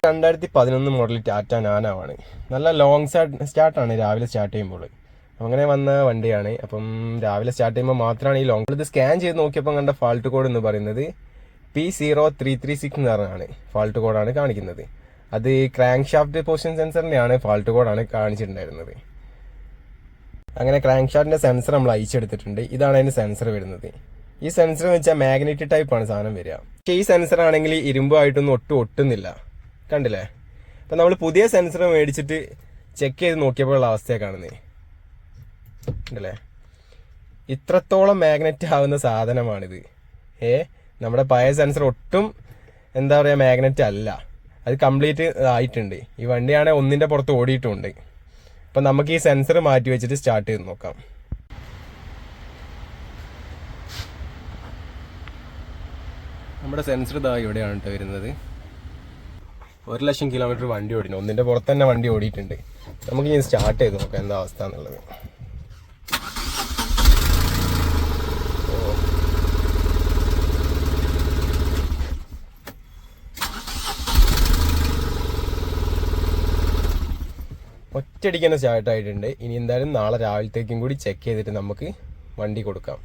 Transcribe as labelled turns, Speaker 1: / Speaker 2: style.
Speaker 1: 2011 model Tata നാനോവാണ്. നല്ല long സ്റ്റാർട്ടാണ് രാവിലെ start ചെയ്യുമ്പോൾ. അങ്ങനെ വന്ന വണ്ടിയാണ്. അപ്പം രാവിലെ സ്റ്റാർട്ട് ചെയ്യുമ്പോൾ മാത്രമാണ് ഈ ലോങ്. ഇത് സ്കാൻ ചെയ്ത് നോക്കിയപ്പോൾ കണ്ട ഫാൾട്ട് കോഡ് എന്ന് പറയുന്നത് P0336 എന്ന് പറഞ്ഞാണ് ഫാൾട്ട് കോഡാണ് കാണിക്കുന്നത്. അത് ക്രാങ്ക് ഷാഫ്റ്റ് പൊസിഷൻ സെൻസറിൻ്റെയാണ് ഫാൾട്ട് കോഡാണ് കാണിച്ചിട്ടുണ്ടായിരുന്നത്. അങ്ങനെ ക്രാങ്ക് ഷാഫ്റ്റിൻ്റെ സെൻസർ നമ്മൾ അയച്ചെടുത്തിട്ടുണ്ട്. ഇതാണ് അതിന് സെൻസർ വരുന്നത്. ഈ സെൻസർ എന്ന് വെച്ചാൽ മാഗ്നറ്റിക് ടൈപ്പാണ് സാധനം വരിക. പക്ഷേ ഈ സെൻസർ ആണെങ്കിൽ ഇരുമ്പായിട്ടൊന്നും ഒട്ടുന്നില്ല. കണ്ടില്ലേ? അപ്പം നമ്മൾ പുതിയ സെൻസർ മേടിച്ചിട്ട് ചെക്ക് ചെയ്ത് നോക്കിയപ്പോഴുള്ള അവസ്ഥയാണ് കാണുന്നത്. കണ്ടില്ലേ? ഇത്രത്തോളം മാഗ്നറ്റ് ആവുന്ന സാധനമാണിത്. നമ്മുടെ പഴയ സെൻസർ ഒട്ടും എന്താ പറയുക മാഗ്നറ്റ് അല്ല. അത് കംപ്ലീറ്റ് ആയിട്ടുണ്ട്. ഈ വണ്ടിയാണെങ്കിൽ ഒന്നിൻ്റെ പുറത്ത് ഓടിയിട്ടുണ്ട്. അപ്പം നമുക്ക് ഈ സെൻസർ മാറ്റി വെച്ചിട്ട് സ്റ്റാർട്ട് ചെയ്ത് നോക്കാം. നമ്മുടെ സെൻസർ ഇതാ ഇവിടെയാണ് കേട്ടോ വരുന്നത്. 1,00,000 കിലോമീറ്റർ വണ്ടി ഓടിക്കണം. ഒന്നിൻ്റെ പുറത്ത് തന്നെ വണ്ടി ഓടിയിട്ടുണ്ട്. നമുക്ക് ഇനി സ്റ്റാർട്ട് ചെയ്ത് നോക്കാം എന്താ അവസ്ഥ എന്നുള്ളത്. ഒറ്റയടിക്ക് തന്നെ സ്റ്റാർട്ട് ആയിട്ടുണ്ട്. ഇനി എന്തായാലും നാളെ രാവിലത്തേക്കും കൂടി ചെക്ക് ചെയ്തിട്ട് നമുക്ക് വണ്ടി കൊടുക്കാം.